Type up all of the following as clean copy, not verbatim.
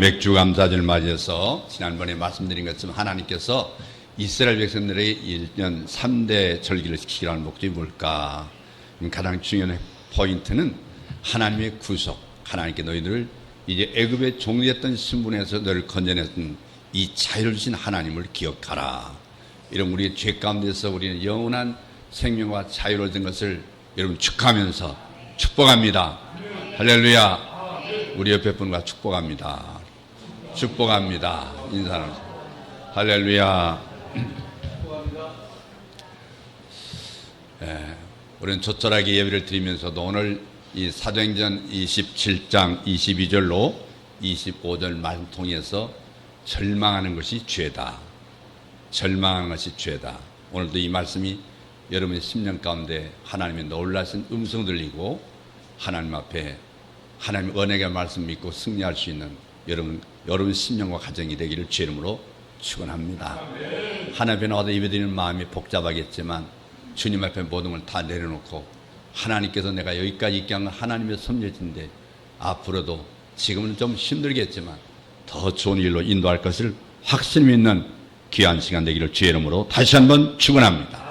맥주 감사절 맞이해서 지난번에 말씀드린 것처럼 하나님께서 이스라엘 백성들의 1년 3대 절기를 지키라는 목적이 뭘까? 가장 중요한 포인트는 하나님의 구속, 하나님께 너희들을 이제 애굽의 종되었던 신분에서 너를 건져냈던 이 자유를 주신 하나님을 기억하라. 이런 우리의 죄 가운데서 우리는 영원한 생명과 자유를 얻은 것을 여러분 축하하면서 축복합니다. 할렐루야. 우리 옆에 분과 축복합니다. 축복합니다. 인사는 할렐루야. 우리는 조촐하게 예배를 드리면서도 오늘 이 사도행전 27장 22절로 25절 말씀 통해서 절망하는 것이 죄다. 절망하는 것이 죄다. 오늘도 이 말씀이 여러분의 심령 가운데 하나님의 놀라신 음성 들리고 하나님 앞에 하나님의 은혜의 말씀 믿고 승리할 수 있는 여러분 심령과 가정이 되기를 주의 이름으로 축원합니다. 하나님 앞에 나와서 예배드리는 마음이 복잡하겠지만 주님 앞에 모든 걸 다 내려놓고 하나님께서 내가 여기까지 있게 한 건 하나님의 섭리인데 앞으로도 지금은 좀 힘들겠지만 더 좋은 일로 인도할 것을 확신 믿는 귀한 시간 되기를 주의 이름으로 다시 한번 축원합니다.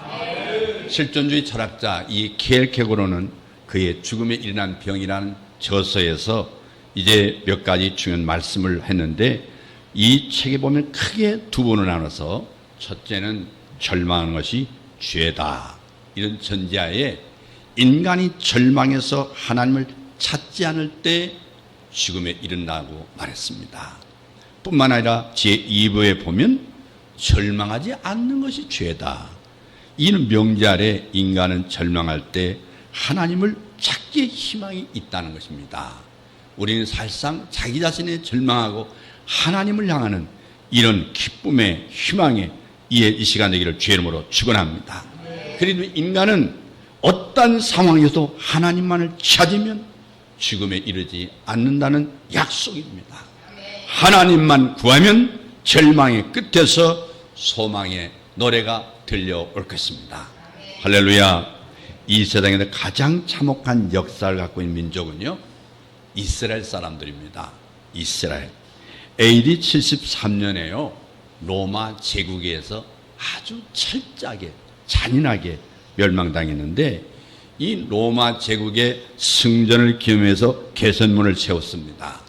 실존주의 철학자 이 켈케고르는 그의 죽음에 일어난 병이라는 저서에서 이제 몇 가지 중요한 말씀을 했는데 이 책에 보면 크게 두 번을 나눠서 첫째는 절망하는 것이 죄다. 이런 전제하에 인간이 절망해서 하나님을 찾지 않을 때 죽음에 이른다고 말했습니다. 뿐만 아니라 제2부에 보면 절망하지 않는 것이 죄다. 이는 명제 아래 인간은 절망할 때 하나님을 찾기에 희망이 있다는 것입니다. 우리는 사실상 자기 자신에 절망하고 하나님을 향하는 이런 기쁨의 희망의 이 시간 되기를 주의 이름으로 축원합니다. 그래도 인간은 어떤 상황에서도 하나님만을 찾으면 죽음에 이르지 않는다는 약속입니다. 하나님만 구하면 절망의 끝에서 소망의 노래가 들려올 것입니다. 할렐루야. 이 세상에서 가장 참혹한 역사를 갖고 있는 민족은요, 이스라엘 사람들입니다. 이스라엘. AD 73년에요, 로마 제국에서 아주 철저하게, 잔인하게 멸망당했는데, 이 로마 제국의 승전을 기념해서 개선문을 세웠습니다.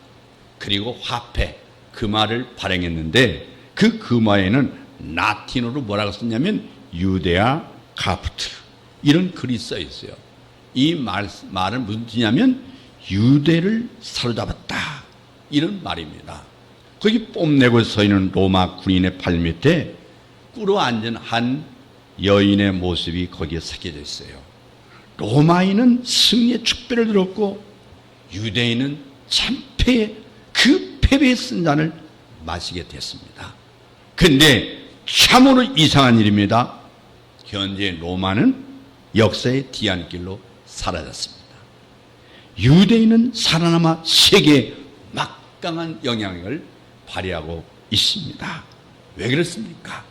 그리고 화폐, 금화를 발행했는데, 그 금화에는 라틴어로 뭐라고 썼냐면, 유대아 카프트. 이런 글이 써 있어요. 이 말은 무슨 뜻이냐면 유대를 사로잡았다. 이런 말입니다. 거기 뽐내고 서 있는 로마 군인의 발밑에 꿇어앉은 한 여인의 모습이 거기에 새겨져 있어요. 로마인은 승리의 축배를 들었고 유대인은 참패의 그 패배의 쓴 잔을 마시게 됐습니다. 그런데 참으로 이상한 일입니다. 현재 로마는 역사의 뒤안길로 사라졌습니다. 유대인은 살아남아 세계에 막강한 영향력을 발휘하고 있습니다. 왜 그렇습니까?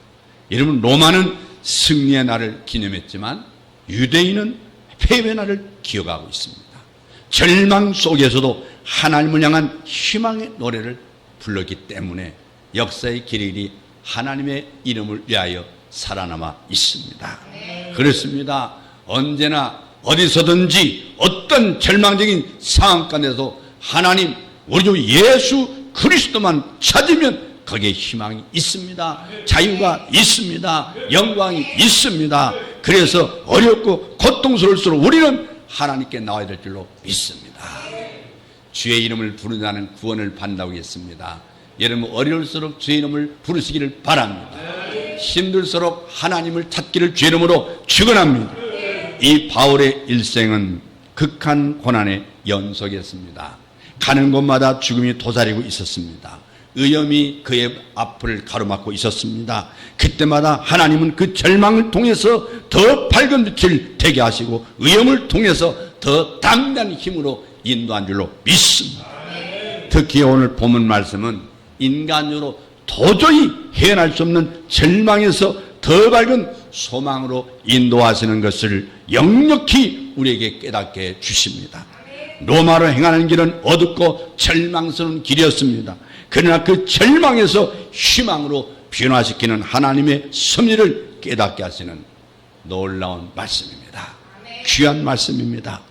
여러분, 로마는 승리의 날을 기념했지만 유대인은 패배의 날을 기억하고 있습니다. 절망 속에서도 하나님을 향한 희망의 노래를 불렀기 때문에 역사의 길이 하나님의 이름을 위하여 살아남아 있습니다. 그렇습니다. 언제나 어디서든지 어떤 절망적인 상황 가운데서 하나님, 우리 주 예수 그리스도만 찾으면 거기에 희망이 있습니다. 자유가 있습니다. 영광이 있습니다. 그래서 어렵고 고통스러울수록 우리는 하나님께 나와야 될 줄로 믿습니다. 주의 이름을 부르는 자는 구원을 받는다고 했습니다. 여러분, 어려울수록 주의 이름을 부르시기를 바랍니다. 힘들수록 하나님을 찾기를 주의 이름으로 축원합니다. 이 바울의 일생은 극한 고난의 연속이었습니다. 가는 곳마다 죽음이 도사리고 있었습니다. 의염이 그의 앞을 가로막고 있었습니다. 그때마다 하나님은 그 절망을 통해서 더 밝은 빛을 되게 하시고 의염을 통해서 더 담대한 힘으로 인도한 줄로 믿습니다. 특히 오늘 본문 말씀은 인간으로 도저히 헤어날 수 없는 절망에서 더 밝은 소망으로 인도하시는 것을 역력히 우리에게 깨닫게 해 주십니다. 로마로 행하는 길은 어둡고 절망스러운 길이었습니다. 그러나 그 절망에서 희망으로 변화시키는 하나님의 섭리를 깨닫게 하시는 놀라운 말씀입니다. 귀한 말씀입니다.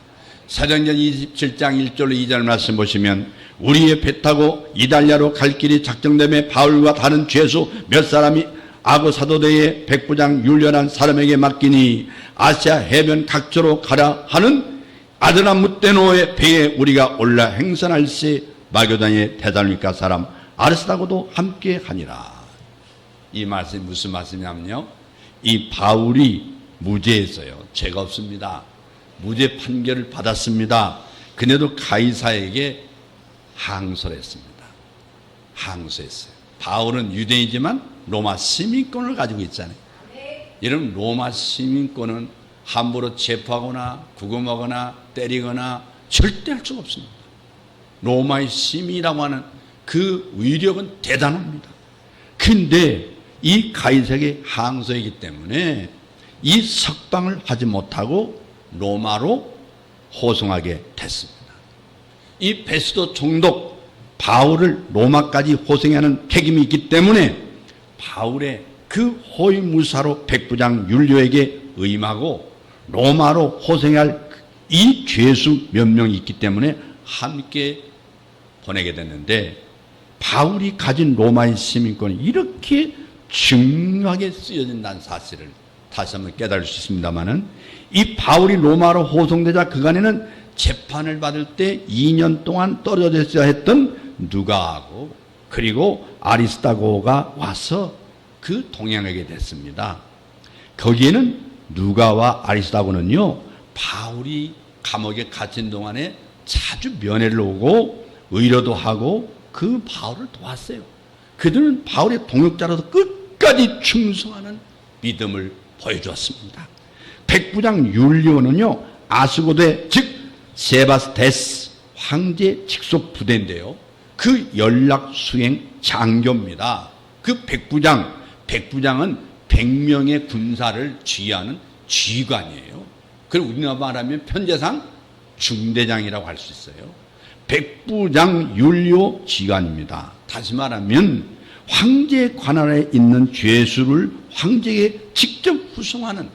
사도행전 27장 1절로 2절 말씀 보시면 우리의 배 타고 이달리아로 갈 길이 작정됨에 바울과 다른 죄수 몇 사람이 아고 사도대의 백부장 율련한 사람에게 맡기니 아시아 해변 각처로 가라 하는 아드라무떼노의 배에 우리가 올라 행선할세 마게도냐의 데살로니가 사람 아르스다고도 함께 하니라. 이 말씀이 무슨 말씀이냐면요, 이 바울이 무죄했어요. 죄가 없습니다. 무죄 판결을 받았습니다. 그래도 가이사에게 항소를 했습니다. 항소했어요. 바울은 유대인이지만 로마 시민권을 가지고 있잖아요. 여러분, 로마 시민권은 함부로 체포하거나 구금하거나 때리거나 절대 할 수가 없습니다. 로마의 시민이라고 하는 그 위력은 대단합니다. 근데 이 가이사에게 항소이기 때문에 이 석방을 하지 못하고 로마로 호송하게 됐습니다. 이 베스도 총독 바울을 로마까지 호송하는 책임이 있기 때문에 바울의 그 호위무사로 백부장 율리오에게 의임하고 로마로 호송할 이 죄수 몇 명이 있기 때문에 함께 보내게 됐는데, 바울이 가진 로마의 시민권이 이렇게 중요하게 쓰여진다는 사실을 다시 한번 깨달을 수 있습니다만은, 이 바울이 로마로 호송되자 그간에는 재판을 받을 때 2년 동안 떨어져 있어야 했던 누가하고 그리고 아리스다고가 와서 그 동행하게 됐습니다. 거기에는 누가와 아리스다고는요, 바울이 감옥에 갇힌 동안에 자주 면회를 오고 의료도 하고 그 바울을 도왔어요. 그들은 바울의 동역자로서 끝까지 충성하는 믿음을 보여주었습니다. 백부장 율리오는요, 아스고대 즉 세바스테스 황제 직속 부대인데요, 그 연락 수행 장교입니다. 그 백부장은 100명의 군사를 지휘하는 지휘관이에요. 그리고 우리나라 말하면 편제상 중대장이라고 할 수 있어요. 백부장 율리오 지휘관입니다. 다시 말하면 황제의 관할에 있는 죄수를 황제에게 직접 후송하는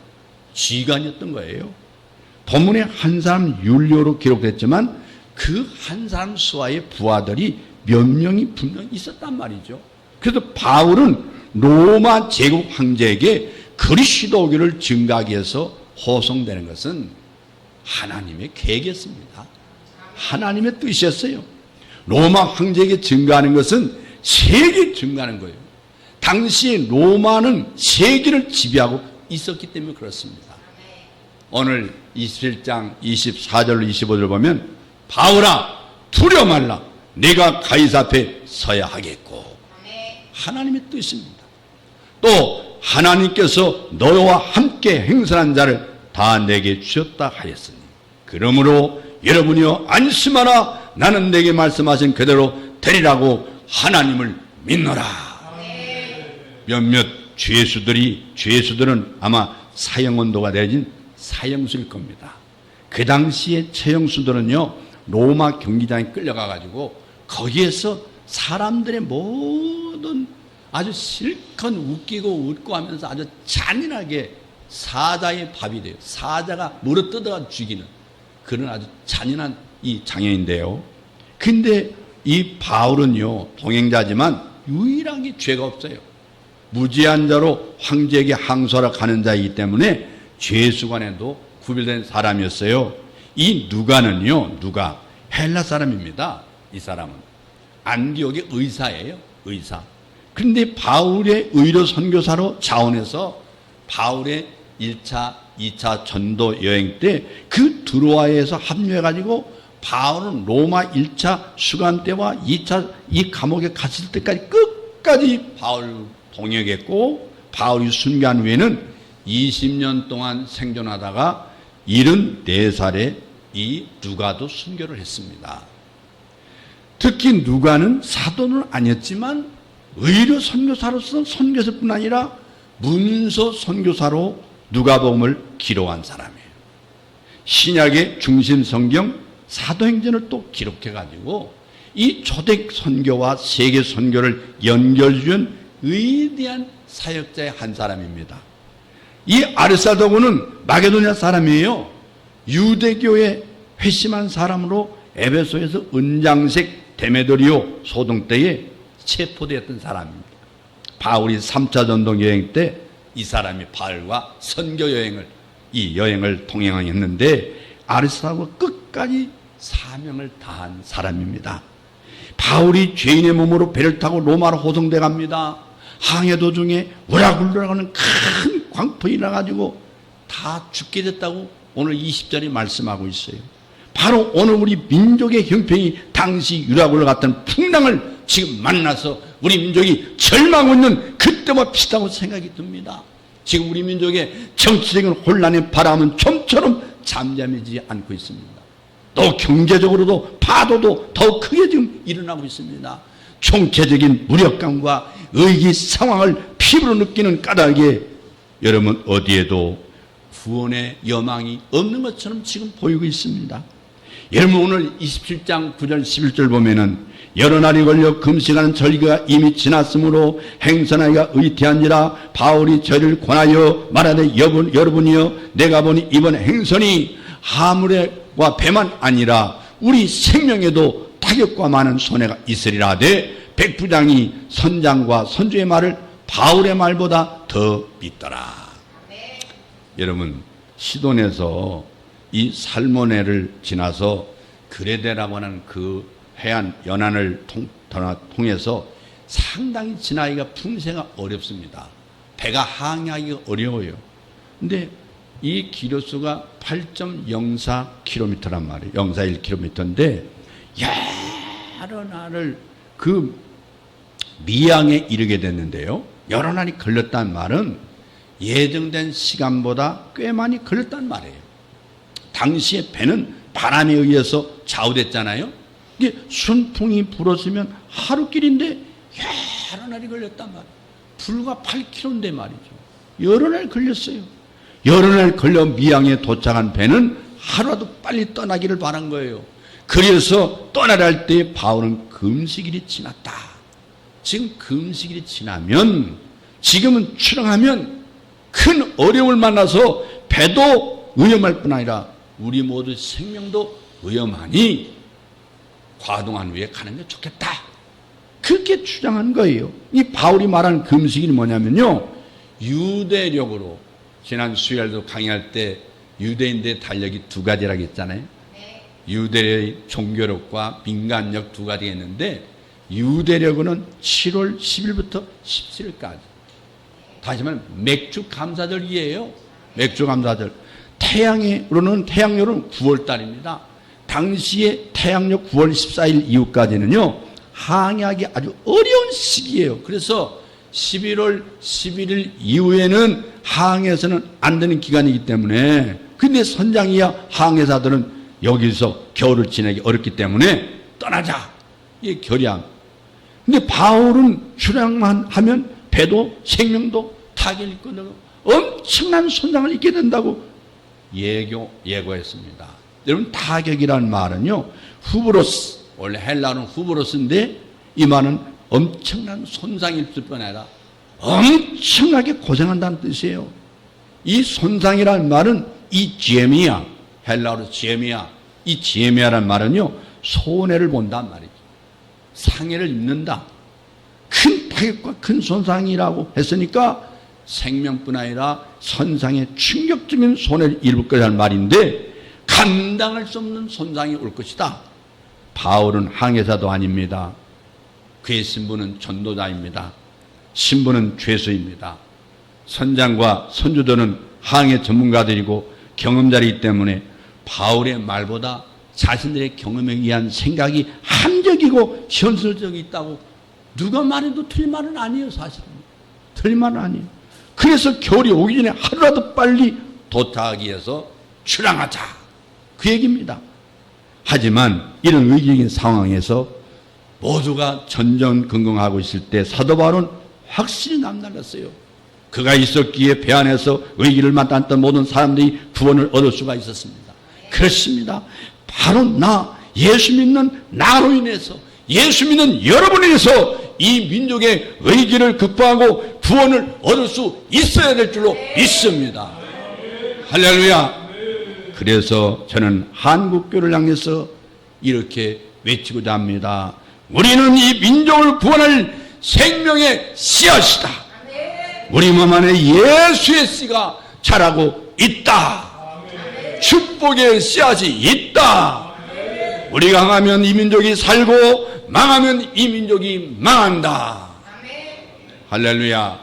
지휘관이었던 거예요. 본문에 한 사람 율리오로 기록됐지만 그 한 사람 수하의 부하들이 몇 명이 분명히 있었단 말이죠. 그래서 바울은 로마 제국 황제에게 그리스도교를 증가하기 위해서 호송되는 것은 하나님의 계획이었습니다. 하나님의 뜻이었어요. 로마 황제에게 증가하는 것은 세계 증가하는 거예요. 당시 로마는 세계를 지배하고 있었기 때문에 그렇습니다. 오늘 27장 24절로 25절을 보면 바울아 두려워 말라, 내가 가이사 앞에 서야 하겠고, 하나님의 뜻입니다. 또 하나님께서 너와 함께 행선한 자를 다 내게 주셨다 하였으니 그러므로 여러분이여 안심하라, 나는 내게 말씀하신 그대로 되리라고 하나님을 믿노라. 몇몇 죄수들은 아마 사형언도가 내진 사형수일 겁니다. 그 당시에 처형수들은요, 로마 경기장에 끌려가가지고 거기에서 사람들의 모든 아주 실컷 웃기고 웃고 하면서 아주 잔인하게 사자의 밥이 돼요. 사자가 물어뜯어가 죽이는 그런 아주 잔인한 이 장면인데요. 근데 이 바울은요, 동행자지만 유일하게 죄가 없어요. 무죄한 자로 황제에게 항소하러 가는 자이기 때문에 죄수관에도 구별된 사람이었어요. 이 누가는요, 누가 헬라 사람입니다. 이 사람은 안디옥의 의사예요. 의사. 그런데 바울의 의료 선교사로 자원해서 바울의 1차, 2차 전도 여행 때 그 드로아에서 합류해가지고 바울은 로마 1차 수관 때와 2차 이 감옥에 갇힐 때까지 끝까지 바울 동역했고, 바울이 순교한 후에는 20년 동안 생존하다가 74살에 이 누가도 순교를 했습니다. 특히 누가는 사도는 아니었지만 의료 선교사로서 선교사뿐 아니라 문서 선교사로 누가복음을 기록한 사람이에요. 신약의 중심 성경 사도행전을 또 기록해가지고 이 초대 선교와 세계 선교를 연결해준 위대한 사역자의 한 사람입니다. 이 아리스다고는 마게도냐 사람이에요. 유대교에 회심한 사람으로 에베소에서 은장색 데메드리오 소동 때에 체포되었던 사람입니다. 바울이 3차 전도 여행 때 이 사람이 바울과 선교 여행을 이 여행을 동행했는데 아리스다고가 끝까지 사명을 다한 사람입니다. 바울이 죄인의 몸으로 배를 타고 로마로 호송돼 갑니다. 항해 도중에 우라굴라하는 큰 광풍이 나가지고 다 죽게 됐다고 오늘 20절이 말씀하고 있어요. 바로 오늘 우리 민족의 형편이 당시 유라굴라 같은 풍랑을 지금 만나서 우리 민족이 절망하고 있는 그때와 비슷하고 생각이 듭니다. 지금 우리 민족의 정치적인 혼란의 바람은 좀처럼 잠잠해지지 않고 있습니다. 또 경제적으로도 파도도 더 크게 지금 일어나고 있습니다. 총체적인 무력감과 의기 상황을 피부로 느끼는 까닭에 여러분 어디에도 구원의 여망이 없는 것처럼 지금 보이고 있습니다. 여러분 오늘 27장 9절 11절 보면은 여러 날이 걸려 금식하는 절기가 이미 지났으므로 행선하기가 의태한지라 바울이 저를 권하여 말하되 여러분이여 내가 보니 이번 행선이 하물과 배만 아니라 우리 생명에도 타격과 많은 손해가 있으리라 하되 백부장이 선장과 선주의 말을 바울의 말보다 더 믿더라. 여러분 시돈에서 이 살모네를 지나서 그레데라고 하는 그 해안 연안을 통해서 상당히 지나기가 풍세가 어렵습니다. 배가 항해하기가 어려워요. 근데 이 기로수가 8.04km란 말이에요. 041km인데 여러 날을 그 미양에 이르게 됐는데요. 여러 날이 걸렸다는 말은 예정된 시간보다 꽤 많이 걸렸다는 말이에요. 당시에 배는 바람에 의해서 좌우됐잖아요. 이게 순풍이 불었으면 하루길인데 여러 날이 걸렸단 말이에요. 불과 8km인데 말이죠. 여러 날 걸렸어요. 여러 날 걸려 미양에 도착한 배는 하루라도 빨리 떠나기를 바란 거예요. 그래서 떠나려 할 때 바울은 금식일이 지났다. 지금 금식일이 지나면 지금은 출항하면 큰 어려움을 만나서 배도 위험할 뿐 아니라 우리 모두 생명도 위험하니 과동한 후에 가는 게 좋겠다. 그렇게 주장한 거예요. 이 바울이 말하는 금식이 뭐냐면요. 유대력으로 지난 수요일도 강의할 때 유대인들의 달력이 두 가지라고 했잖아요. 유대의 종교력과 민간력 두 가지가 있는데 유대력은 7월 10일부터 17일까지. 다시 말하면 맥주 감사절이에요. 맥주 감사절. 태양으로는 9월달입니다. 당시에 태양력 9월 14일 이후까지는요 항해하기 아주 어려운 시기예요. 그래서 11월 11일 이후에는 항해에서는 안 되는 기간이기 때문에 근데 선장이야 항해사들은 여기서 겨울을 지내기 어렵기 때문에 떠나자. 이게 결의함. 근데 바울은 출항만 하면 배도 생명도 타격을 끊고 엄청난 손상을 입게 된다고 예고했습니다. 여러분 타격이라는 말은요 후브로스, 원래 헬라어는 후브로스인데 이 말은 엄청난 손상이 있을 뿐 아니라 엄청나게 고생한다는 뜻이에요. 이 손상이라는 말은 이 제미야, 헬라어로 제미야, 이 제미야라는 말은요 손해를 본단 말이죠. 상해를 입는다. 큰 타격과 큰 손상이라고 했으니까 생명뿐 아니라 선상에 충격적인 손해를 입을 거라는 말인데 감당할 수 없는 손상이 올 것이다. 바울은 항해사도 아닙니다. 그의 신분은 전도자입니다. 신분은 죄수입니다. 선장과 선주들은 항해 전문가들이고 경험자이기 때문에 바울의 말보다 자신들의 경험에 의한 생각이 함정이고 현실적이 있다고 누가 말해도 틀린 말은 아니에요. 사실은 틀린 말은 아니에요. 그래서 겨울이 오기 전에 하루라도 빨리 도착하기 위해서 출항하자 그 얘기입니다. 하지만 이런 위기적인 상황에서 모두가 전전긍긍하고 있을 때 사도 바울은 확실히 남달랐어요. 그가 있었기에 배 안에서 위기를 만났던 모든 사람들이 구원을 얻을 수가 있었습니다. 그렇습니다. 바로 나 예수 믿는 나로 인해서 예수 믿는 여러분에게서 이 민족의 의기를 극복하고 구원을 얻을 수 있어야 될 줄로 믿습니다. 할렐루야. 그래서 저는 한국교를 향해서 이렇게 외치고자 합니다. 우리는 이 민족을 구원할 생명의 씨앗이다. 우리 몸 안에 예수의 씨가 자라고 있다. 축복의 씨앗이 있다. 우리가 강하면 이 민족이 살고 망하면 이 민족이 망한다. 할렐루야.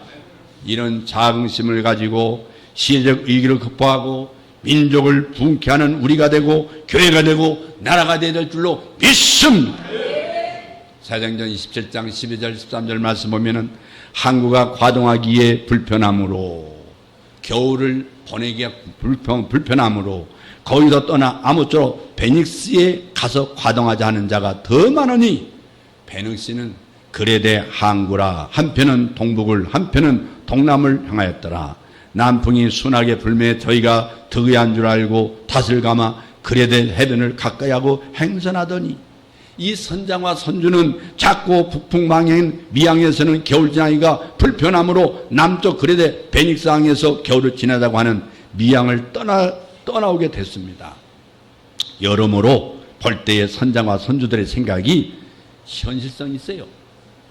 이런 자긍심을 가지고 시대적 위기를 극복하고 민족을 부흥케 하는 우리가 되고 교회가 되고 나라가 되어야 될 줄로 믿습니다. 사도행전 27장 12절 13절 말씀 보면은 항구가 과동하기에 불편함으로 겨울을 보내기가 불편함으로 거기서 떠나 아무쪼록 베닉스에 가서 과동하자 하는 자가 더 많으니 베닉스는 그레데 항구라 한편은 동북을 한편은 동남을 향하였더라. 남풍이 순하게 불매 저희가 덕의한 줄 알고 탓을 감아 그레데 해변을 가까이 하고 행선하더니 이 선장과 선주는 작고 북풍 방향인 미항에서는 겨울 지나기가 불편함으로 남쪽 그레데 베닉스 항에서 겨울을 지나자고 하는 미항을 떠나오게 됐습니다. 여러모로 볼 때의 선장과 선주들의 생각이 현실성이 있어요.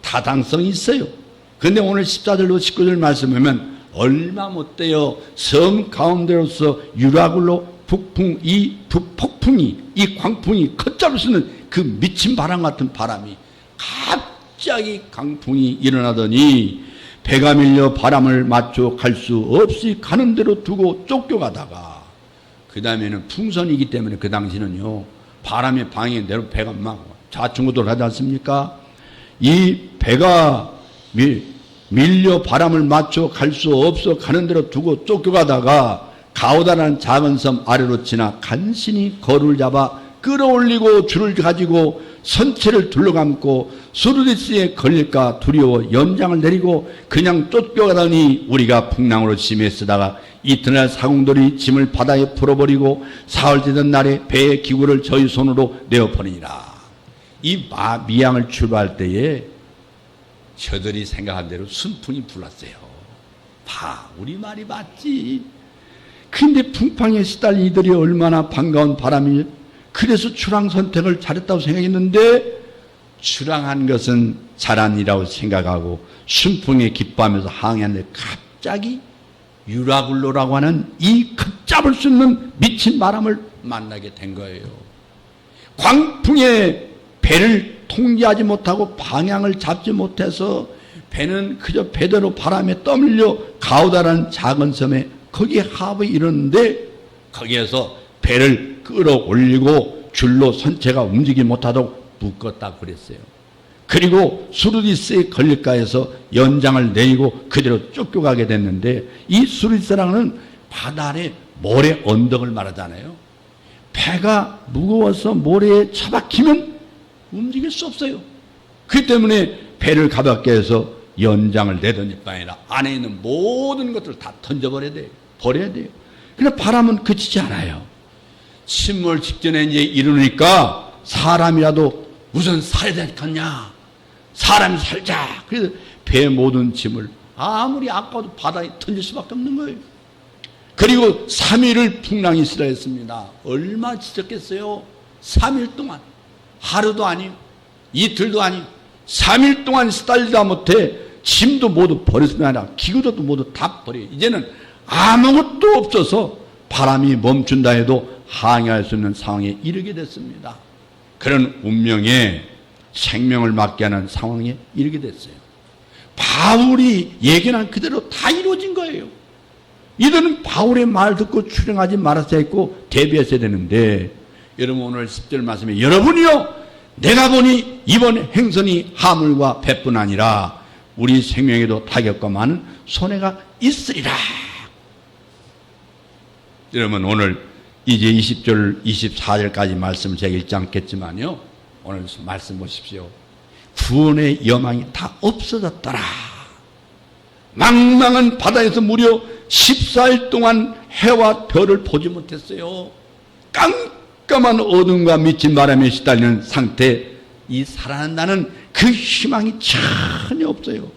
타당성이 있어요. 그런데 오늘 14절로 19절 말씀하면 얼마 못돼요. 섬 가운데로서 유라굴로 북풍, 이 북폭풍이, 이 광풍이 걷잡을 수 있는 그 미친 바람 같은 바람이 갑자기 강풍이 일어나더니 배가 밀려 바람을 맞춰 갈 수 없이 가는 대로 두고 쫓겨가다가 그 다음에는 풍선이기 때문에 그 당시는요 바람의 방향 대로 배가 막 좌충우돌 하지 않습니까? 이 배가 밀려 바람을 맞춰 갈 수 없어 가는 대로 두고 쫓겨가다가 가오다라는 작은 섬 아래로 지나 간신히 거를 잡아 끌어올리고 줄을 가지고 선체를 둘러감고 수르디스에 걸릴까 두려워 연장을 내리고 그냥 쫓겨가더니 우리가 풍랑으로 심에 쓰다가 이튿날 사공들이 짐을 바다에 풀어버리고 사흘 되던 날에 배의 기구를 저희 손으로 내어버리니라. 이 미항을 출발할 때에 저들이 생각한 대로 순풍이 불었어요. 우리 말이 맞지. 근데 풍파에 시달린 이들이 얼마나 반가운 바람이, 그래서 출항 선택을 잘했다고 생각했는데 출항한 것은 잘한 일이라고 생각하고 순풍에 기뻐하면서 항해하는데 갑자기 유라굴로라고 하는 이 걷잡을 수 있는 미친 바람을 만나게 된 거예요. 광풍에 배를 통제하지 못하고 방향을 잡지 못해서 배는 그저 배대로 바람에 떠밀려 가오다라는 작은 섬에 거기에 하부에 이르는데 거기에서 배를 끌어올리고 줄로 선체가 움직이지 못하도록 묶었다 그랬어요. 그리고 수르디스에 걸릴까 해서 연장을 내리고 그대로 쫓겨가게 됐는데 이 수르디스라는 바다 아래 모래 언덕을 말하잖아요. 배가 무거워서 모래에 처박히면 움직일 수 없어요. 그렇기 때문에 배를 가볍게 해서 연장을 내던질 뿐 아니라 안에 있는 모든 것들을 다 던져버려야 돼요. 버려야 돼요. 그러나 바람은 그치지 않아요. 침몰 직전에 이제 이르니까 사람이라도 우선 살아야 되겠냐. 사람이 살자. 그래서 배 모든 짐을 아무리 아까워도 바다에 던질 수밖에 없는 거예요. 그리고 3일을 풍랑이 시달렸습니다. 얼마 지쳤겠어요? 3일 동안. 하루도 아니요. 이틀도 아니요. 3일 동안 시달리다 못해 짐도 모두 버렸으면 아니라 기구도 모두 다 버려요. 이제는 아무것도 없어서 바람이 멈춘다 해도 항해할 수 있는 상황에 이르게 됐습니다. 그런 운명에 생명을 맡게 하는 상황에 이르게 됐어요. 바울이 예견한 그대로 다 이루어진 거예요. 이들은 바울의 말 듣고 출행하지 말았어야 했고 대비했어야 되는데, 여러분 오늘 10절 말씀에 여러분이요 내가 보니 이번 행선이 하물과 배뿐 아니라 우리 생명에도 타격과 많은 손해가 있으리라. 여러분 오늘 이제 20절 24절까지 말씀 제가 읽지 않겠지만요, 오늘 말씀 보십시오. 구원의 여망이 다 없어졌더라. 망망한 바다에서 무려 14일 동안 해와 별을 보지 못했어요. 깜깜한 어둠과 미친 바람에 시달리는 상태, 이 살아난다는 그 희망이 전혀 없어요.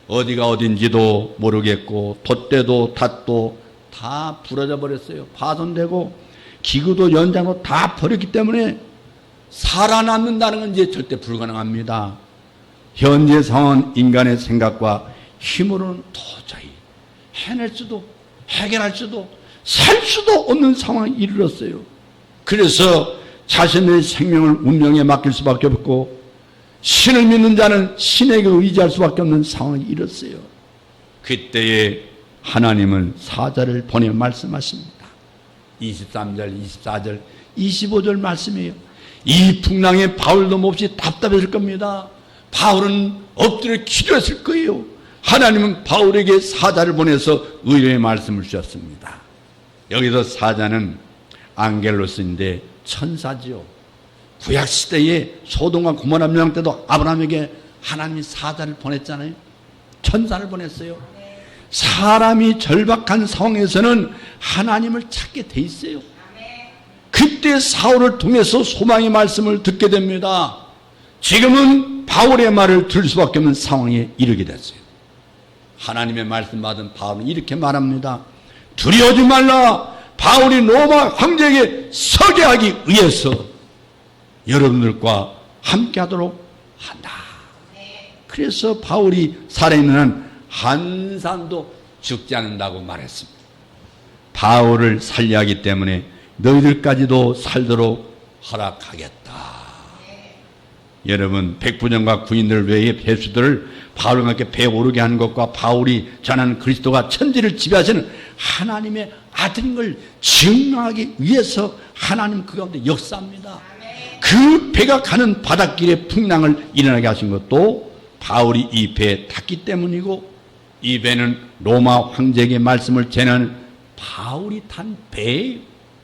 어디가 어딘지도 모르겠고 돛대도 닷도 다 부러져 버렸어요. 파손되고 기구도 연장도 다 버렸기 때문에 살아남는다는 건 이제 절대 불가능합니다. 현재 상황은 인간의 생각과 힘으로는 도저히 해낼 수도 해결할 수도 살 수도 없는 상황에 이르렀어요. 그래서 자신의 생명을 운명에 맡길 수밖에 없고 신을 믿는 자는 신에게 의지할 수밖에 없는 상황에 이르렀어요. 그때에 하나님은 사자를 보내 말씀하십니다. 23절, 24절, 25절 말씀이에요. 이 풍랑에 바울도 몹시 답답했을 겁니다. 바울은 엎드려 기도했을 거예요. 하나님은 바울에게 사자를 보내서 의뢰의 말씀을 주셨습니다. 여기서 사자는 안겔로스인데 천사지요. 구약시대에 소돔과 고모라 멸망 때도 아브라함에게 하나님이 사자를 보냈잖아요. 천사를 보냈어요. 사람이 절박한 상황에서는 하나님을 찾게 돼 있어요. 그때 사울을 통해서 소망의 말씀을 듣게 됩니다. 지금은 바울의 말을 들을 수밖에 없는 상황에 이르게 됐어요. 하나님의 말씀 받은 바울은 이렇게 말합니다. 두려워하지 말라. 바울이 로마 황제에게 서게 하기 위해서 여러분들과 함께 하도록 한다. 그래서 바울이 살아있는 한 한 사람도 죽지 않는다고 말했습니다. 바울을 살려하기 때문에 너희들까지도 살도록 허락하겠다. 여러분, 백부장과 구인들 외에 배수들을 바울과 함께 배에 오르게 하는 것과 바울이 전하는 그리스도가 천지를 지배하시는 하나님의 아들인 걸 증명하기 위해서 하나님 그 가운데 역사합니다. 그 배가 가는 바닷길에 풍랑을 일어나게 하신 것도 바울이 이 배에 탔기 때문이고, 이 배는 로마 황제에게 말씀을 전하는 바울이 탄 배예요.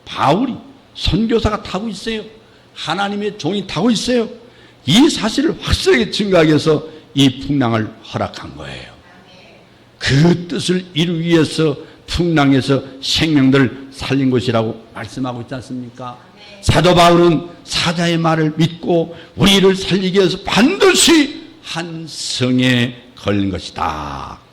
바울이 선교사가 타고 있어요. 하나님의 종이 타고 있어요. 이 사실을 확실하게 증거하기 위해서 이 풍랑을 허락한 거예요. 그 뜻을 이루기 위해서 풍랑에서 생명들을 살린 것이라고 말씀하고 있지 않습니까? 사도 바울은 사자의 말을 믿고 우리를 살리기 위해서 반드시 한 성에 걸린 것이다.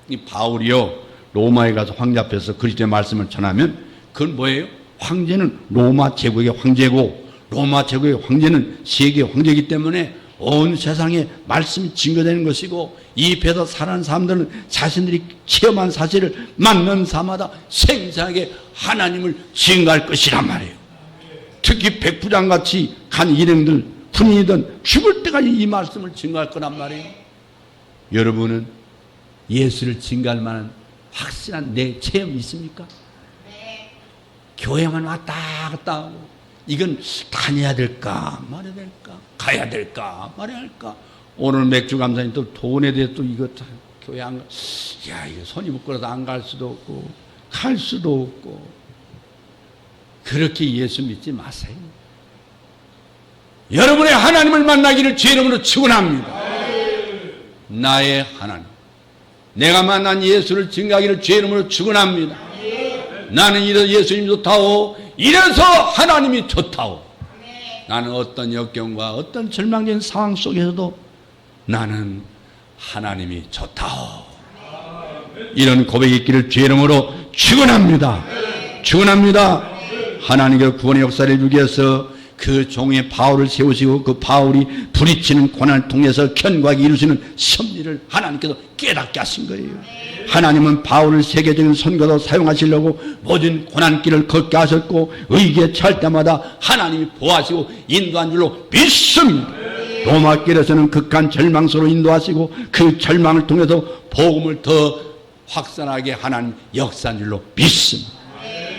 이 바울이요, 로마에 가서 황제 앞에서 그리스도의 말씀을 전하면 그건 뭐예요? 황제는 로마 제국의 황제고 로마 제국의 황제는 세계의 황제이기 때문에 온 세상에 말씀이 증거되는 것이고, 이 배에서 살아난 사람들은 자신들이 체험한 사실을 만난 사마다 생생하게 하나님을 증거할 것이란 말이에요. 특히 백부장같이 간 일행들, 군인이든 죽을 때까지 이 말씀을 증거할 거란 말이에요. 여러분은 예수를 증거할 만한 확실한 내 체험이 있습니까? 교회만 왔다 갔다 하고, 이건 다녀야 될까 말아야 될까, 가야 될까 말아야 할까. 오늘 맥주 감사님 또 돈에 대해 또 이거 교회 안 가, 야 이거 손이 묶어서 안 갈 수도 없고 갈 수도 없고. 그렇게 예수 믿지 마세요. 여러분의 하나님을 만나기를 주 이름으로 축원합니다. 나의 하나님, 내가 만난 예수를 증거하기를 주 이름으로 축원합니다. 나는 이래서 예수님이 좋다오, 이래서 하나님이 좋다오. 나는 어떤 역경과 어떤 절망적인 상황 속에서도 나는 하나님이 좋다오. 이런 고백이 있기를 주 이름으로 축원합니다. 축원합니다. 하나님의 구원의 역사를 이루기 위해서 그 종의 바울을 세우시고 그 바울이 부딪히는 고난을 통해서 견고하게 이루시는 섭리를 하나님께서 깨닫게 하신 거예요. 하나님은 바울을 세계적인 선교도 사용하시려고 모든 고난길을 걷게 하셨고, 의기에 처할 때마다 하나님이 보호하시고 인도한 줄로 믿습니다. 로마길에서는 극한 절망 속으로 인도하시고 그 절망을 통해서 복음을 더 확산하게 하나님 역사한 줄로 믿습니다.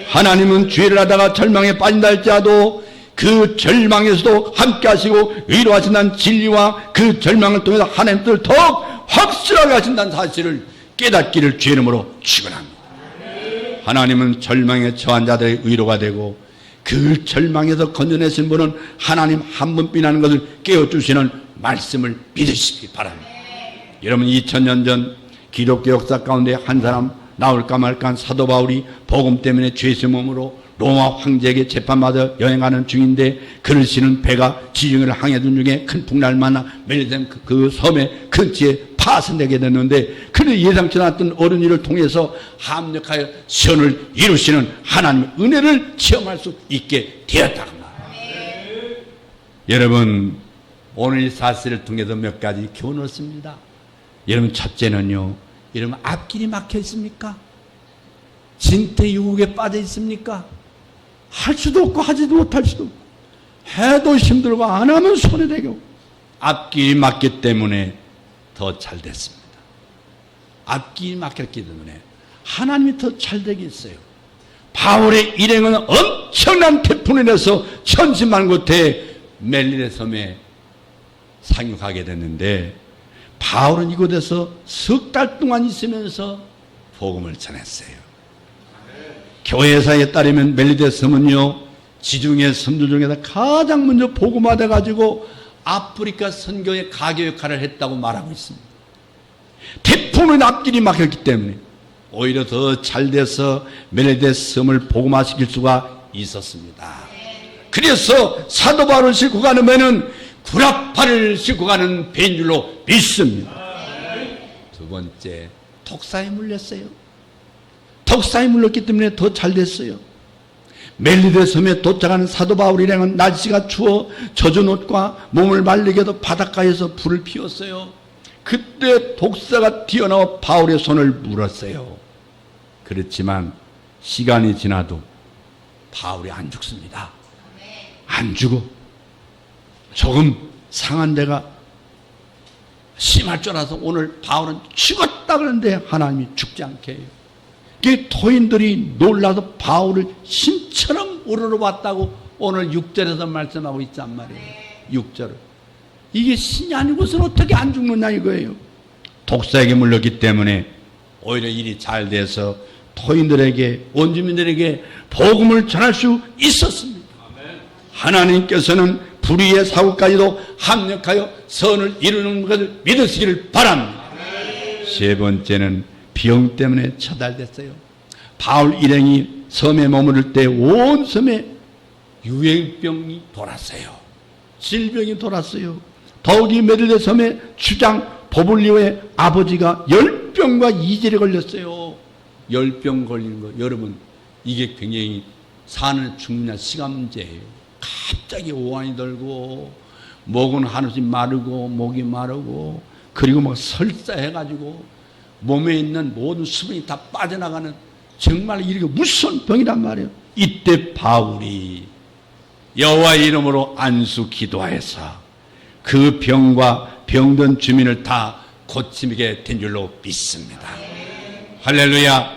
하나님은 죄를 하다가 절망에 빠진다 할지라도 그 절망에서도 함께 하시고 위로하신다는 진리와 그 절망을 통해서 하나님 뜻을 더욱 확실하게 하신다는 사실을 깨닫기를 주 이름으로 축원합니다. 하나님은 절망에 처한 자들의 위로가 되고, 그 절망에서 건져내신 분은 하나님 한 분뿐이라는 것을 깨워주시는 말씀을 믿으시기 바랍니다. 여러분, 2000년 전 기독교 역사 가운데 한 사람 나올까 말까 한 사도 바울이 복음 때문에 죄의 몸으로 로마 황제에게 재판받아 여행하는 중인데 그를 실은 배가 지중해를 항해하던 중에 큰 풍랑을 만나 멜리셈 그 섬의 근처에 파손되게 됐는데 그를 예상치 않았던 어른 일을 통해서 합력하여 선을 이루시는 하나님의 은혜를 체험할 수 있게 되었다고 합니다. 여러분, 오늘 이 사실을 통해서 몇 가지 교훈을 얻습니다. 여러분, 첫째는요, 여러분 앞길이 막혀 있습니까? 진퇴유국에 빠져 있습니까? 할 수도 없고 하지도 못할 수도 없고 해도 힘들고 안 하면 손해되고 앞길이 막혔기 때문에 더 잘 됐습니다. 앞길이 막혔기 때문에 하나님이 더 잘 되겠어요. 바울의 일행은 엄청난 태풍을 내서 천지만고태에 멜리네 섬에 상륙하게 됐는데 바울은 이곳에서 석 달 동안 있으면서 복음을 전했어요. 교회사에 따르면 멜리네 섬은요, 지중해 섬들 중에서 가장 먼저 복음화돼 가지고 아프리카 선교의 가교 역할을 했다고 말하고 있습니다. 태풍은 앞길이 막혔기 때문에 오히려 더 잘 돼서 멜리네 섬을 복음화시킬 수가 있었습니다. 그래서 사도 바울을 싣고 가는 배는 구라파를 싣고 가는 배인 줄로 믿습니다. 두 번째, 독사에 물렸어요. 독사에 물렸기 때문에 더 잘 됐어요. 멜리네 섬에 도착하는 사도 바울 일행은 날씨가 추워 젖은 옷과 몸을 말리게 해도 바닷가에서 불을 피웠어요. 그때 독사가 튀어나와 바울의 손을 물었어요. 그렇지만 시간이 지나도 바울이 안 죽습니다. 안 죽어. 조금 상한 데가 심할 줄 알아서 오늘 바울은 죽었다 그러는데 하나님이 죽지 않게 해요. 그 토인들이 놀라서 바울을 신처럼 우러러봤다고 오늘 6절에서 말씀하고 있단 말이에요. 6절을. 이게 신이 아니고서는 어떻게 안 죽느냐 이거예요. 독사에게 물렸기 때문에 오히려 일이 잘 돼서 토인들에게 원주민들에게 복음을 전할 수 있었습니다. 하나님께서는 불의의 사고까지도 합력하여 선을 이루는 것을 믿으시기를 바랍니다. 세 번째는 병 때문에 처달됐어요. 바울 일행이 섬에 머무를 때 온 섬에 유행병이 돌았어요. 질병이 돌았어요. 더욱이 멜리네 섬의 주장 보블리오의 아버지가 열병과 이질에 걸렸어요. 열병 걸리는 거, 여러분, 이게 굉장히 사는 죽느냐 시간 문제예요. 갑자기 오한이 들고 목은 한없이 마르고 목이 마르고 그리고 막 설사해가지고 몸에 있는 모든 수분이 다 빠져나가는 정말 이렇게 무서운 병이란 말이에요. 이때 바울이 여호와의 이름으로 안수 기도하여서 그 병과 병든 주민을 다 고치게 된 줄로 믿습니다. 할렐루야.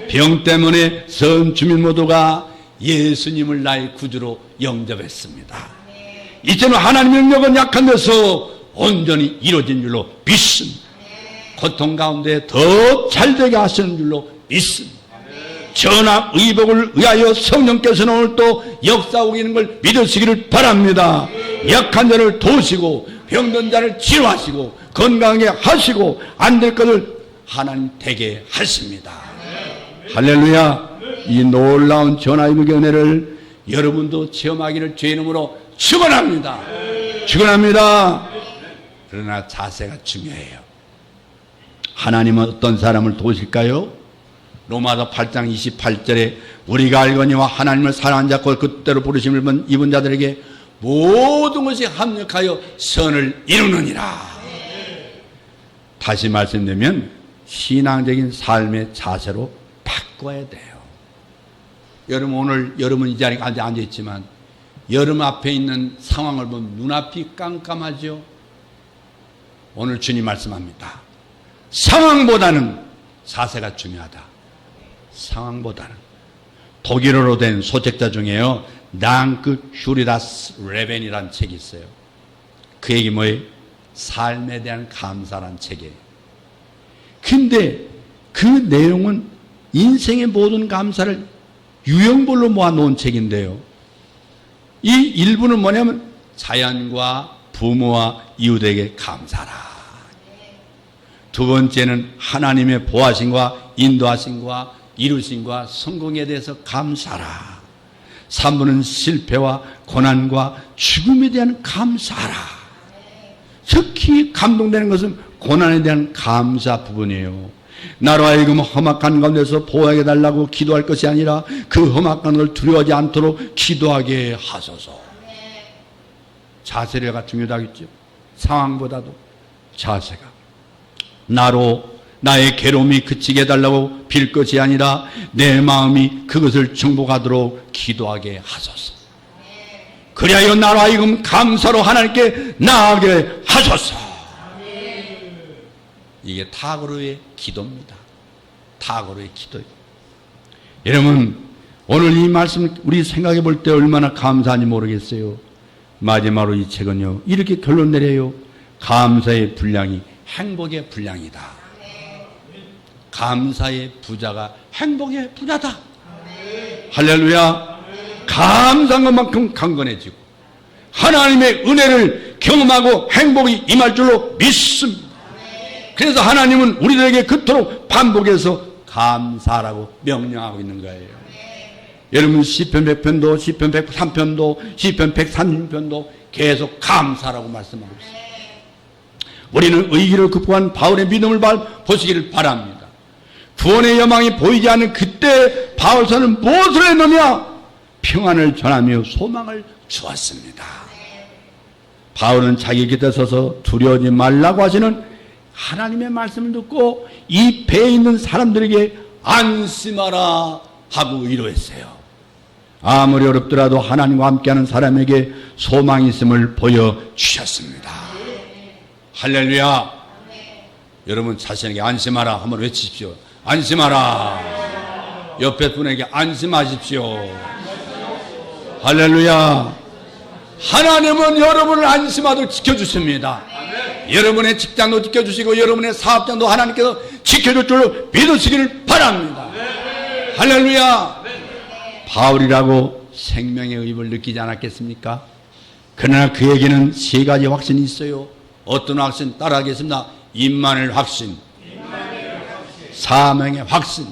병 때문에 섬 주민 모두가 예수님을 나의 구주로 영접했습니다. 이제는 하나님의 능력은 약한 데서 온전히 이루어진 줄로 믿습니다. 고통 가운데 더 잘되게 하시는 줄로 믿습니다. 전합 의복을 의하여 성령께서는 오늘 또 역사하고 있는 걸 믿으시기를 바랍니다. 약한 자를 도우시고 병든 자를 치료하시고 건강하게 하시고 안 될 것을 하나님 되게 하십니다. 할렐루야. 이 놀라운 전하의복의 은혜를 여러분도 체험하기를 주의 이름으로 축원합니다. 축원합니다. 그러나 자세가 중요해요. 하나님은 어떤 사람을 도우실까요? 로마서 8장 28절에 우리가 알거니와 하나님을 사랑하는 자 곧 그때로 부르심을 입은 자들에게 모든 것이 합력하여 선을 이루느니라. 다시 말씀드리면 신앙적인 삶의 자세로 바꿔야 돼요. 여러분, 오늘 여러분 이 자리에 앉아있지만 여러분 앞에 있는 상황을 보면 눈앞이 깜깜하죠. 오늘 주님 말씀합니다. 상황보다는 자세가 중요하다. 상황보다는. 독일어로 된 소책자 중에요, 낭크 슈리다스 레벤이라는 책이 있어요. 그 얘기 뭐예요? 삶에 대한 감사라는 책이에요. 근데 그 내용은 인생의 모든 감사를 유형별로 모아놓은 책인데요, 이 일부는 뭐냐면 자연과 부모와 이웃에게 감사라. 두 번째는 하나님의 보호하심과 인도하심과 이루심과 성공에 대해서 감사라. 3번은 실패와 고난과 죽음에 대한 감사하라. 특히 감동되는 것은 고난에 대한 감사 부분이에요. 나로 하여금 험악한 가운데서 보호하게 달라고 기도할 것이 아니라 그 험악한 걸 두려워하지 않도록 기도하게 하소서. 자세가 중요하겠죠. 상황보다도 자세가. 나로 나의 괴로움이 그치게 해달라고 빌 것이 아니라 내 마음이 그것을 정복하도록 기도하게 하소서. 그리하여 나로 하여금 감사로 하나님께 나아가게 하소서. 이게 탁으로의 기도입니다. 탁으로의 기도예요. 여러분, 오늘 이 말씀 우리 생각해 볼 때 얼마나 감사한지 모르겠어요. 마지막으로 이 책은요, 이렇게 결론 내려요. 감사의 분량이 행복의 분량이다. 감사의 부자가 행복의 부자다. 할렐루야. 감사한 것만큼 강건해지고 하나님의 은혜를 경험하고 행복이 임할 줄로 믿습니다. 그래서 하나님은 우리들에게 그토록 반복해서 감사라고 명령하고 있는 거예요. 여러분, 시편 100편도 시편 103편도 시편 130편도 계속 감사라고 말씀하고 있습니다. 우리는 의기를 극복한 바울의 믿음을 보시기를 바랍니다. 구원의 여망이 보이지 않는 그때 바울서는 무엇을 했느냐? 평안을 전하며 소망을 주었습니다. 바울은 자기 곁에 서서 두려워하지 말라고 하시는 하나님의 말씀을 듣고 이 배에 있는 사람들에게 안심하라 하고 위로했어요. 아무리 어렵더라도 하나님과 함께하는 사람에게 소망이 있음을 보여주셨습니다. 할렐루야. 여러분, 자신에게 안심하라 한번 외치십시오. 안심하라. 옆에 분에게 안심하십시오. 할렐루야. 하나님은 여러분을 안심하도록 지켜주십니다. 여러분의 직장도 지켜주시고 여러분의 사업장도 하나님께서 지켜줄 줄로 믿으시기를 바랍니다. 할렐루야. 바울이라고 생명의 의입을 느끼지 않았겠습니까? 그러나 그에게는 세 가지 확신이 있어요. 어떤 확신 따라하겠습니다. 임마누엘 확신, 사명의 확신,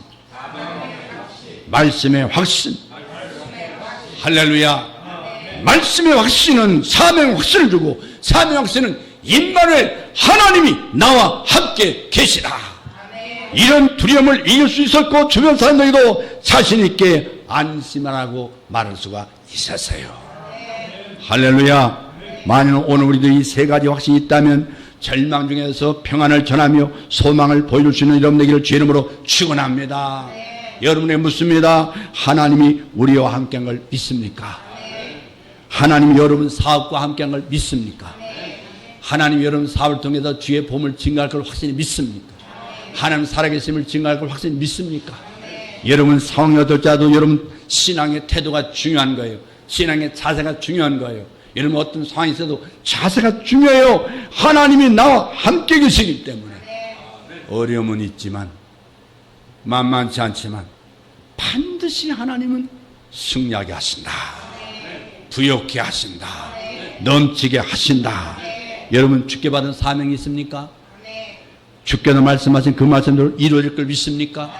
말씀의 확신. 할렐루야. 말씀의 확신은 사명의 확신을 주고 사명의 확신은 임마누엘 하나님이 나와 함께 계시다. 이런 두려움을 이길 수 있었고 주변 사람들에게도 자신 있게 안심하라고 말할 수가 있었어요. 할렐루야. 만약 오늘 우리도 이 세 가지 확신이 있다면 절망 중에서 평안을 전하며 소망을 보여줄 수 있는 여러분 되기를 주 이름으로 축원합니다. 여러분에게 묻습니다. 하나님이 우리와 함께한 걸 믿습니까? 하나님이 여러분 사업과 함께한 걸 믿습니까? 하나님이 여러분 사업을 통해서 주의 보험을 증가할 걸 확실히 믿습니까? 하나님 살아계심을 증가할 걸 확실히 믿습니까? 여러분 상황이 어떨지라도 여러분 신앙의 태도가 중요한 거예요. 신앙의 자세가 중요한 거예요. 여러분 어떤 상황이 있어도 자세가 중요해요. 하나님이 나와 함께 계시기 때문에. 어려움은 있지만 만만치 않지만 반드시 하나님은 승리하게 하신다. 부욕케 하신다. 넘치게 하신다. 여러분 주께 받은 사명이 있습니까? 주께서 말씀하신 그 말씀대로 이루어질 걸 믿습니까?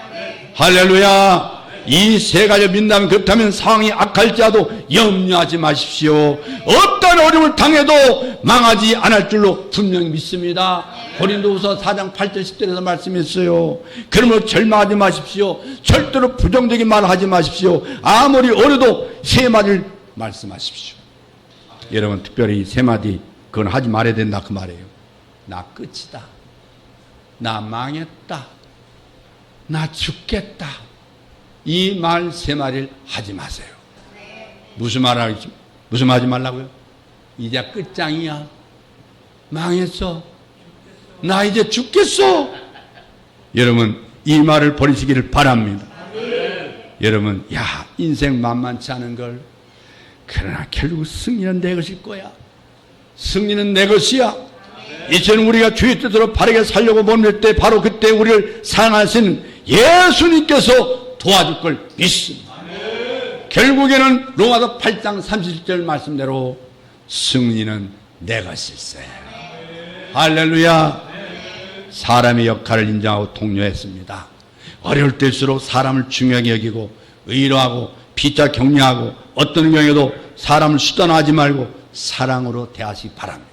할렐루야. 이 세 가지 믿는다면, 그렇다면 상황이 악할지라도 염려하지 마십시오. 어떤 어려움을 당해도 망하지 않을 줄로 분명히 믿습니다. 고린도후서 4장 8절 10절에서 말씀했어요. 그러므로 절망하지 마십시오. 절대로 부정적인 말을 하지 마십시오. 아무리 어려도 세 마디를 말씀하십시오. 여러분 특별히 이 세 마디 그건 하지 말아야 된다 그 말이에요. 나 끝이다. 나 망했다. 나 죽겠다. 이 말 세 마디를 하지 마세요. 무슨 말 하지 말라고요? 이제 끝장이야. 망했어. 나 이제 죽겠어. 여러분 이 말을 버리시기를 바랍니다. 여러분 인생 만만치 않은 걸, 그러나 결국 승리는 내 것일 거야. 승리는 내 것이야. 이제는 우리가 주의 뜻대로 바르게 살려고 몸일 때 바로 그때 우리를 사랑하신 예수님께서 도와줄 걸 믿습니다. 결국에는 로마서 8장 37절 말씀대로 승리는 내 것일세. 할렐루야. 사람의 역할을 인정하고 독려했습니다. 어려울 때일수록 사람을 중요하게 여기고 의로하고 피자 격려하고 어떤 경우에도 사람을 수단화하지 말고 사랑으로 대하시기 바랍니다.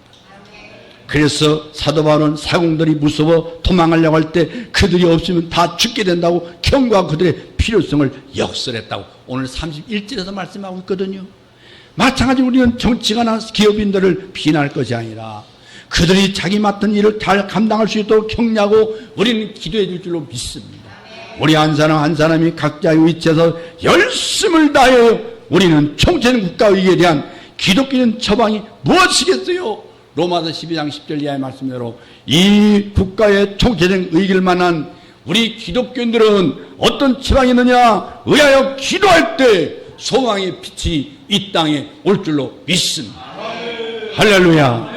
그래서 사도 바울은 사공들이 무서워 도망하려고 할 때 그들이 없으면 다 죽게 된다고 경고하고 그들의 필요성을 역설했다고 오늘 31절에서 말씀하고 있거든요. 마찬가지로 우리는 정치가나 기업인들을 비난할 것이 아니라 그들이 자기 맡은 일을 잘 감당할 수 있도록 격려하고 우리는 기도해 줄 줄로 믿습니다. 우리 한 사람 한 사람이 각자의 위치에서 열심을 다하여 우리는 총체적 국가의회에 대한 기독교인 처방이 무엇이겠어요? 로마서 12장 10절 이하의 말씀대로 이 국가의 총체적 의기를 만난 우리 기독교인들은 어떤 처방이 있느냐? 의하여 기도할 때 소망의 빛이 이 땅에 올 줄로 믿습니다. 할렐루야.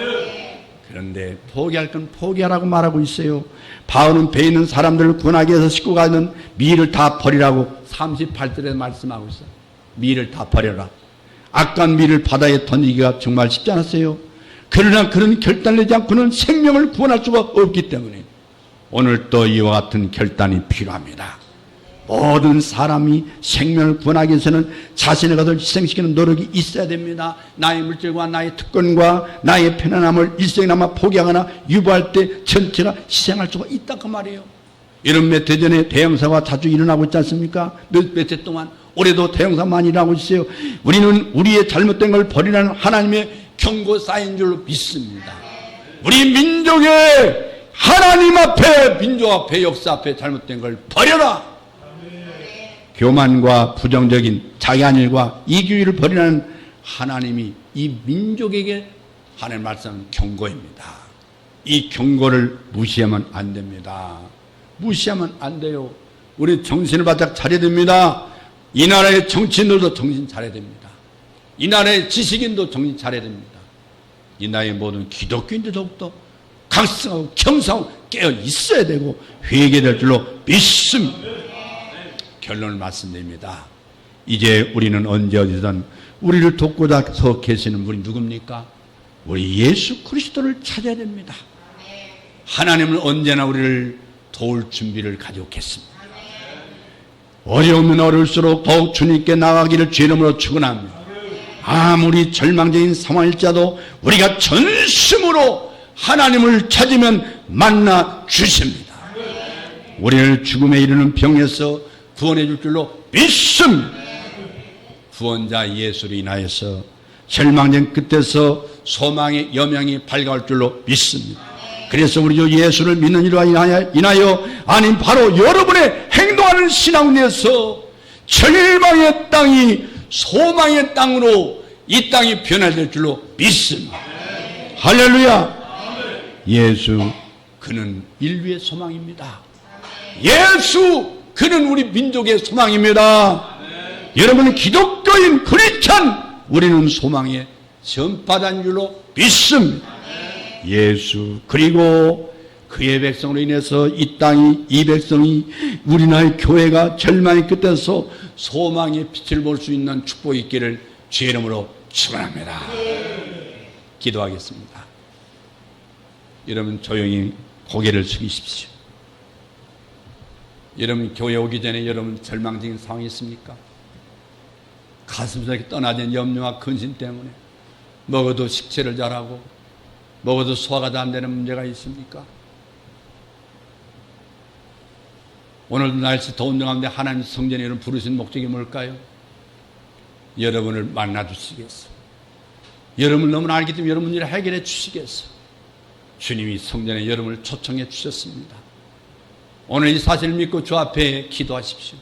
그런데 포기할 건 포기하라고 말하고 있어요. 바울은 배 있는 사람들을 구원하기 위해서 싣고 가는 미를 다 버리라고 38절에 말씀하고 있어요. 미를 다 버려라. 악한 미를 바다에 던지기가 정말 쉽지 않았어요. 그러나 그런 결단을 내지 않고는 생명을 구원할 수가 없기 때문에 오늘 또 이와 같은 결단이 필요합니다. 모든 사람이 생명을 구원하기 위해서는 자신의 것을 희생시키는 노력이 있어야 됩니다. 나의 물질과 나의 특권과 나의 편안함을 일생나마 포기하거나 유보할 때 전체가 희생할 수가 있다 그 말이에요. 이런 몇 해 전에 대형사가 자주 일어나고 있지 않습니까? 몇 해 동안 올해도 대형사 많이 일어나고 있어요. 우리는 우리의 잘못된 걸 버리라는 하나님의 경고 사인 줄로 믿습니다. 우리 민족의 하나님 앞에 민족 앞에 역사 앞에 잘못된 걸 버려라. 교만과 부정적인 자기한 일과 이기주의를 버리라는 하나님이 이 민족에게 하는 말씀은 경고입니다. 이 경고를 무시하면 안 됩니다. 무시하면 안 돼요. 우리 정신을 바짝 차려야 됩니다. 이 나라의 정치인들도 정신 차려야 됩니다. 이 나라의 지식인도 정신 차려야 됩니다. 이 나라의 모든 기독교인도 더욱더 각성하고 경성하고 깨어 있어야 되고 회개될 줄로 믿습니다. 결론을 말씀드립니다. 이제 우리는 언제 어디든 우리를 돕고자 서 계시는 분이 누굽니까? 우리 예수 그리스도를 찾아야 됩니다. 하나님은 언제나 우리를 도울 준비를 가지고 계십니다. 어려우면 어려울수록 더욱 주님께 나가기를 주의 이름으로 축원합니다. 아무리 절망적인 상황일지라도 우리가 전심으로 하나님을 찾으면 만나 주십니다. 우리를 죽음에 이르는 병에서 구원해 줄 줄로 믿습니다. 구원자 예수를 인하여서 절망된 끝에서 소망의 여명이 밝아올 줄로 믿습니다. 그래서 우리 주 예수를 믿는 이로 인하여 아니 바로 여러분의 행동하는 신앙 내에서 절망의 땅이 소망의 땅으로 이 땅이 변화될 줄로 믿습니다. 할렐루야. 예수 그는 인류의 소망입니다. 예수 그는 우리 민족의 소망입니다. 여러분 기독교인 크리스찬 우리는 소망의 전파자인 줄로 믿습니다. 예수 그리고 그의 백성으로 인해서 이 땅이 이 백성이 우리나라의 교회가 절망의 끝에서 소망의 빛을 볼 수 있는 축복이 있기를 주의 이름으로 축원합니다. 기도하겠습니다. 여러분 조용히 고개를 숙이십시오. 여러분 교회 오기 전에 여러분 절망적인 상황이 있습니까? 가슴속에 떠나진 염려와 근심 때문에 먹어도 식체를 잘하고 먹어도 소화가 안 되는 문제가 있습니까? 오늘도 날씨 더운 가운데 하나님 성전에 여러분 부르신 목적이 뭘까요? 여러분을 만나 주시겠어. 여러분을 너무나 알기 때문에 여러분 일을 해결해 주시겠어. 주님이 성전에 여러분을 초청해 주셨습니다. 오늘 이 사실을 믿고 주 앞에 기도하십시오.